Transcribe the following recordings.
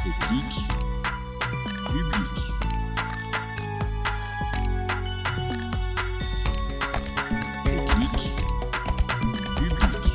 Technique publique. Technique publique.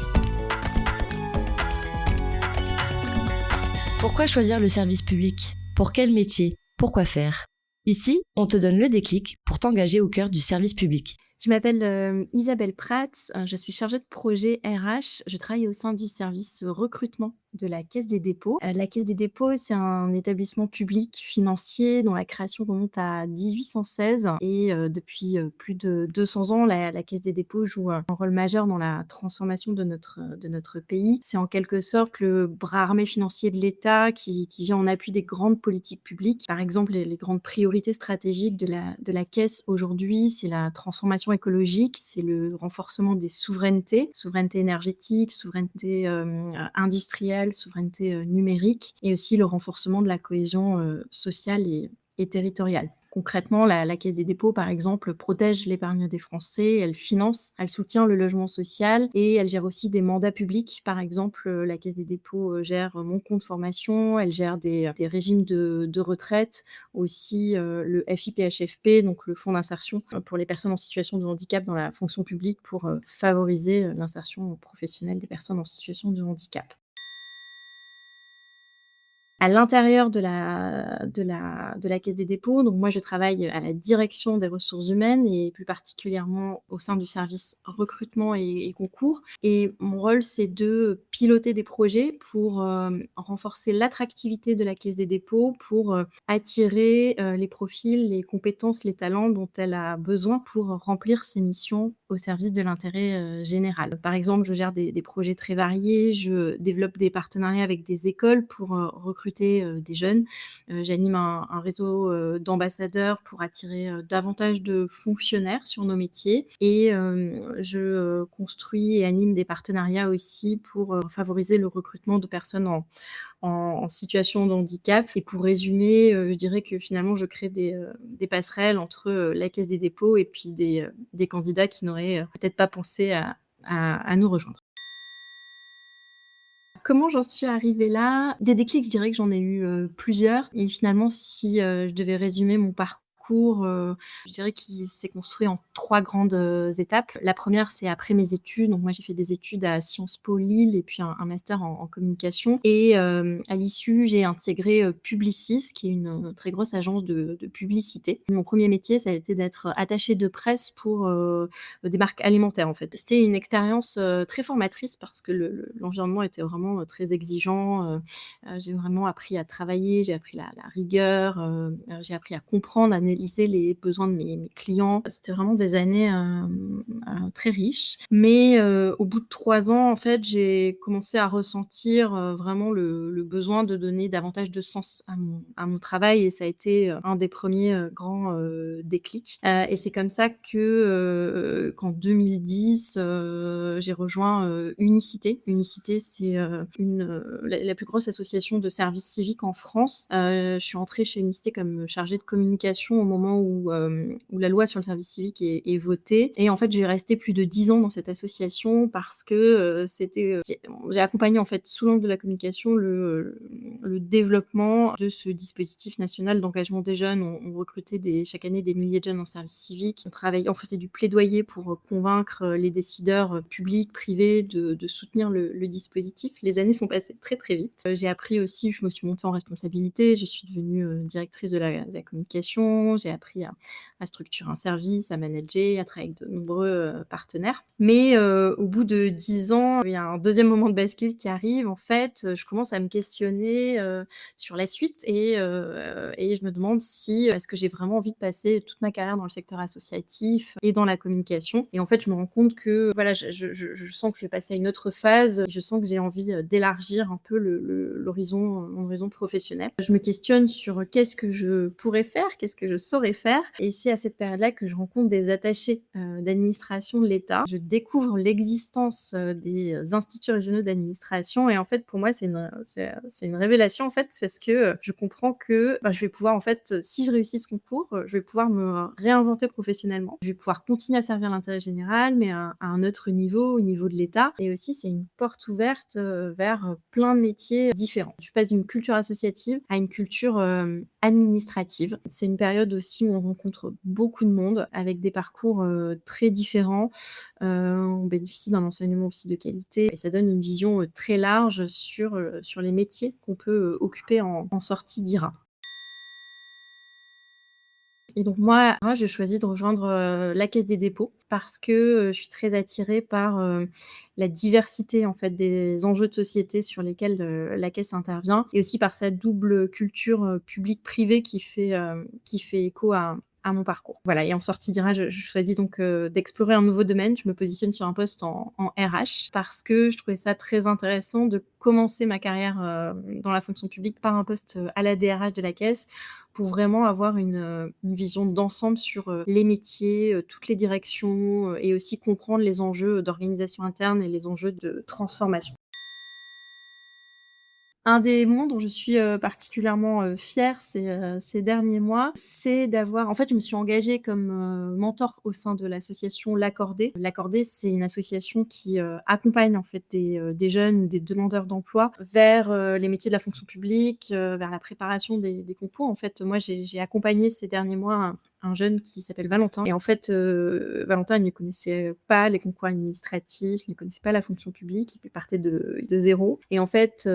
Pourquoi choisir le service public? Pour quel métier? Pourquoi faire? Ici, on te donne le déclic pour t'engager au cœur du service public. Je m'appelle Isabelle Prats, je suis chargée de projet RH. Je travaille au sein du service recrutement de la Caisse des dépôts. La Caisse des dépôts, c'est un établissement public financier dont la création remonte à 1816 et depuis plus de 200 ans, la Caisse des dépôts joue un rôle majeur dans la transformation de notre pays. C'est en quelque sorte le bras armé financier de l'État qui vient en appui des grandes politiques publiques. Par exemple, les grandes priorités stratégiques de la Caisse aujourd'hui, c'est la transformation écologique, c'est le renforcement des souverainetés énergétique, souveraineté industrielle, souveraineté numérique et aussi le renforcement de la cohésion sociale et territoriale. Concrètement, la Caisse des dépôts, par exemple, protège l'épargne des Français, elle finance, elle soutient le logement social et elle gère aussi des mandats publics. Par exemple, la Caisse des dépôts gère mon compte formation, elle gère des régimes de retraite, aussi le FIPHFP, donc le fonds d'insertion pour les personnes en situation de handicap dans la fonction publique pour favoriser l'insertion professionnelle des personnes en situation de handicap. À l'intérieur de la Caisse des dépôts, donc moi je travaille à la direction des ressources humaines et plus particulièrement au sein du service recrutement et concours et mon rôle c'est de piloter des projets pour, renforcer l'attractivité de la Caisse des dépôts, pour, attirer, les profils, les compétences, les talents dont elle a besoin pour remplir ses missions au service de l'intérêt, général. Par exemple, je gère des projets très variés, je développe des partenariats avec des écoles pour, recruter, des jeunes. J'anime un réseau, d'ambassadeurs pour attirer, davantage de fonctionnaires sur nos métiers et je construis et anime des partenariats aussi pour, favoriser le recrutement de personnes en situation de handicap et pour résumer, je dirais que finalement je crée des passerelles entre, la Caisse des dépôts et puis des candidats qui n'auraient, peut-être pas pensé à nous rejoindre. Comment j'en suis arrivée là? Des déclics, je dirais que j'en ai eu, plusieurs et finalement si, je devais résumer mon parcours, je dirais qu'il s'est construit en 3 grandes, étapes. La première, c'est après mes études, donc moi j'ai fait des études à Sciences Po Lille et puis un master en communication et à l'issue, j'ai intégré, Publicis qui est une, très grosse agence de publicité. Mon premier métier, ça a été d'être attachée de presse pour, des marques alimentaires, en fait. C'était une expérience, très formatrice parce que l'environnement était vraiment, très exigeant, j'ai vraiment appris à travailler, j'ai appris la rigueur, j'ai appris à comprendre, analyser les besoins de mes clients. C'était vraiment des années, très riches. Mais, au bout de 3 ans, en fait, j'ai commencé à ressentir, vraiment le besoin de donner davantage de sens à mon travail et ça a été, un des premiers grands, déclics. Et c'est comme ça qu'en 2010, j'ai rejoint, Unicité. Unicité, c'est, la plus grosse association de service civique en France. Je suis entrée chez Unicité comme chargée de communication au moment où la loi sur le service civique est votée et en fait, j'ai resté plus de 10 ans dans cette association parce que, j'ai accompagné en fait sous l'angle de la communication le développement de ce dispositif national d'engagement des jeunes. On recrutait chaque année des milliers de jeunes en service civique. On faisait du plaidoyer pour convaincre les décideurs publics, privés de soutenir le dispositif. Les années sont passées très, très vite. J'ai appris aussi, je me suis montée en responsabilité, je suis devenue directrice de la communication, j'ai appris à structurer un service, à manager, à travailler avec de nombreux partenaires. Mais au bout de 10 ans, il y a un deuxième moment de bascule qui arrive. En fait, je commence à me questionner sur la suite et je me demande si est-ce que j'ai vraiment envie de passer toute ma carrière dans le secteur associatif et dans la communication et en fait, je me rends compte que voilà, je sens que je vais passer à une autre phase et je sens que j'ai envie, d'élargir un peu mon horizon professionnel. Je me questionne sur qu'est-ce que je pourrais faire, qu'est-ce que je saurais faire et c'est à cette période-là que je rencontre des attachés, d'administration de l'État. Je découvre l'existence, des instituts régionaux d'administration et en fait, pour moi, c'est une révélation révélation, en fait, parce que, je comprends que, je vais pouvoir, en fait, si je réussis ce concours, je vais pouvoir me réinventer professionnellement. Je vais pouvoir continuer à servir l'intérêt général, mais à un autre niveau, au niveau de l'État et aussi c'est une porte ouverte, vers, plein de métiers différents. Je passe d'une culture associative à une culture, administrative. C'est une période aussi où on rencontre beaucoup de monde avec des parcours, très différents. On bénéficie d'un enseignement aussi de qualité et ça donne une vision, très large sur les métiers qu'on peut, occuper en sortie d'IRA. Et donc moi, j'ai choisi de rejoindre, la Caisse des dépôts parce que, je suis très attirée par, la diversité en fait des enjeux de société sur lesquels, la Caisse intervient et aussi par sa double culture, public-privé qui fait écho à mon parcours. Voilà et en sortie d'IRA, je choisis donc, d'explorer un nouveau domaine. Je me positionne sur un poste en RH parce que je trouvais ça très intéressant de commencer ma carrière, dans la fonction publique par un poste, à la DRH de la Caisse pour vraiment avoir une vision d'ensemble sur, les métiers, toutes les directions, et aussi comprendre les enjeux d'organisation interne et les enjeux de transformation. Un des moments dont je suis, particulièrement, fière ces derniers mois, c'est d'avoir en fait, je me suis engagée comme, mentor au sein de l'association L'Accordé. L'Accordé, c'est une association qui, accompagne en fait des jeunes, des demandeurs d'emploi vers, les métiers de la fonction publique, vers la préparation des concours. En fait, moi, j'ai accompagné ces derniers mois un jeune qui s'appelle Valentin et en fait, Valentin, il ne connaissait pas les concours administratifs, il ne connaissait pas la fonction publique, il partait de 0 et en fait,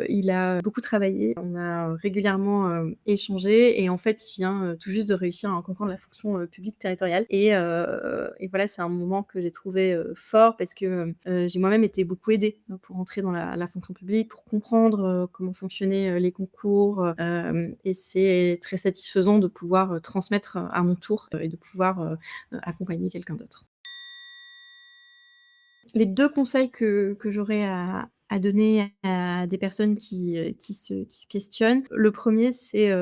il a beaucoup travaillé. On a régulièrement, échangé et en fait, il vient, tout juste de réussir un concours de la fonction, publique territoriale et voilà, c'est un moment que j'ai trouvé, fort parce que, j'ai moi-même été beaucoup aidée, pour entrer dans la fonction publique, pour comprendre, comment fonctionnaient, les concours, et c'est très satisfaisant de pouvoir, transmettre, à mon tour, et de pouvoir, accompagner quelqu'un d'autre. Les 2 conseils que j'aurais à donner à des personnes qui se questionnent, le premier c'est,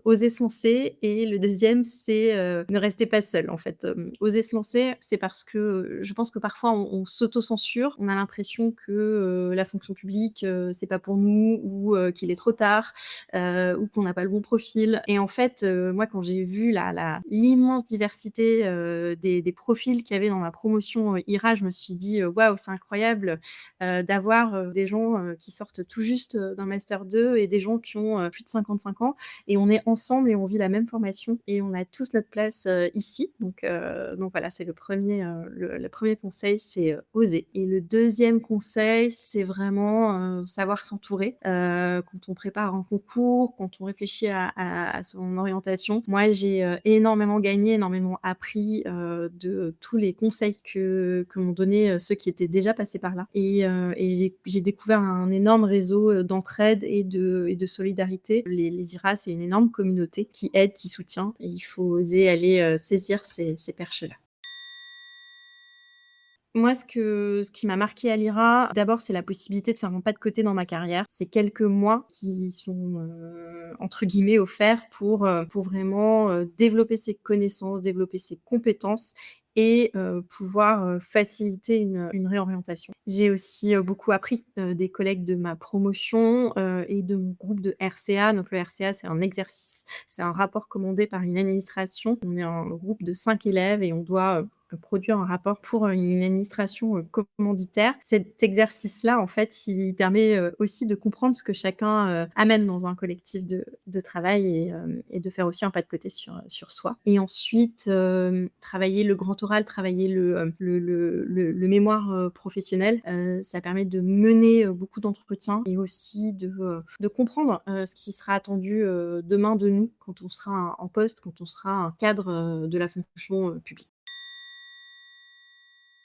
oser se lancer et le deuxième c'est, ne restez pas seul en fait. Oser se lancer, c'est parce que, je pense que parfois on s'auto-censure. On a l'impression que, la fonction publique, c'est pas pour nous ou, qu'il est trop tard, ou qu'on n'a pas le bon profil et en fait, moi quand j'ai vu l'immense diversité, des profils qu'il y avait dans ma promotion, IRA, je me suis dit: «Waouh, c'est incroyable, d'avoir, des gens, qui sortent tout juste, d'un master 2 et des gens qui ont, plus de 55 ans et on est ensemble et on vit la même formation et on a tous notre place, ici. Donc voilà, c'est le 1er conseil, c'est, oser et le deuxième conseil, c'est vraiment, savoir s'entourer, quand on prépare un concours, quand on réfléchit à son orientation. Moi, j'ai, énormément gagné, énormément appris, de tous les conseils que m'ont donné, ceux qui étaient déjà passés par là et j'ai découvert un énorme réseau, d'entraide et de solidarité. Les IRA, c'est une énorme communauté qui aide, qui soutient et il faut oser aller, saisir ces perches-là. Moi, ce qui m'a marqué à l'IRA, d'abord, c'est la possibilité de faire un pas de côté dans ma carrière. C'est quelques mois qui sont, entre guillemets «offerts» pour vraiment, développer ses connaissances, développer ses compétences et pouvoir, faciliter une réorientation. J'ai aussi, beaucoup appris, des collègues de ma promotion, et de mon groupe de RCA. Donc le RCA, c'est un exercice, c'est un rapport commandé par une administration. On est un groupe de 5 élèves et on doit, produire un rapport pour, une administration, commanditaire. Cet exercice-là, en fait, il permet, aussi de comprendre ce que chacun, amène dans un collectif de travail et de faire aussi un pas de côté sur soi. Et ensuite, travailler le grand oral, travailler le mémoire, professionnel, ça permet de mener, beaucoup d'entretiens et aussi de comprendre, ce qui sera attendu, demain de nous quand on sera en poste, quand on sera un cadre, de la fonction, publique.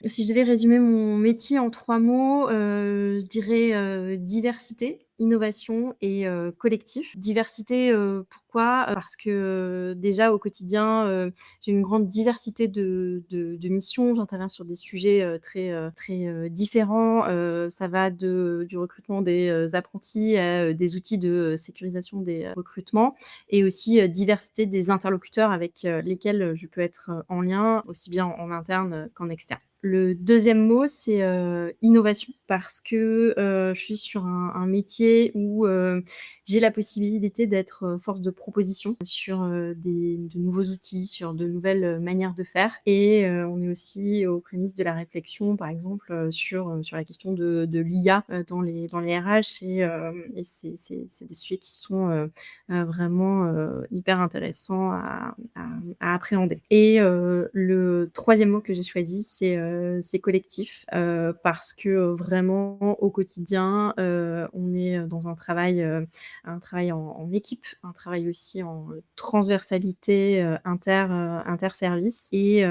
Si je devais résumer mon métier en 3 mots, je dirais, diversité, innovation et collectif. Diversité, pourquoi? Parce que, déjà au quotidien, j'ai une grande diversité de missions. J'interviens sur des sujets, très, différents. Ça va du recrutement des, apprentis à, des outils de, sécurisation des, recrutements et aussi, diversité des interlocuteurs avec, lesquels, je peux être, en lien, aussi bien en interne, qu'en externe. Le deuxième mot, c'est, innovation parce que, je suis sur un métier où, j'ai la possibilité d'être, force de proposition sur, de nouveaux outils, sur de nouvelles, manières de faire et on est aussi aux prémices de la réflexion, par exemple, sur la question de l'IA, dans les RH et c'est des sujets qui sont, vraiment, hyper intéressants à appréhender et le troisième mot que j'ai choisi, c'est collectif, parce que, vraiment au quotidien, on est, dans un travail en équipe, un travail aussi en transversalité, interservices et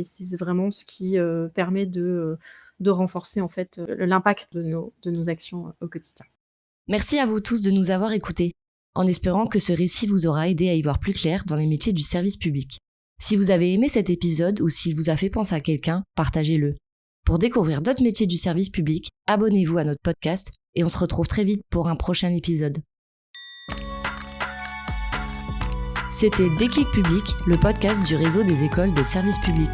c'est vraiment ce qui, permet de renforcer en fait, l'impact de nos actions, au quotidien. Merci à vous tous de nous avoir écoutés, en espérant que ce récit vous aura aidé à y voir plus clair dans les métiers du service public. Si vous avez aimé cet épisode ou s'il vous a fait penser à quelqu'un, partagez-le. Pour découvrir d'autres métiers du service public, abonnez-vous à notre podcast et on se retrouve très vite pour un prochain épisode. C'était Déclic Public, le podcast du réseau des écoles de service public.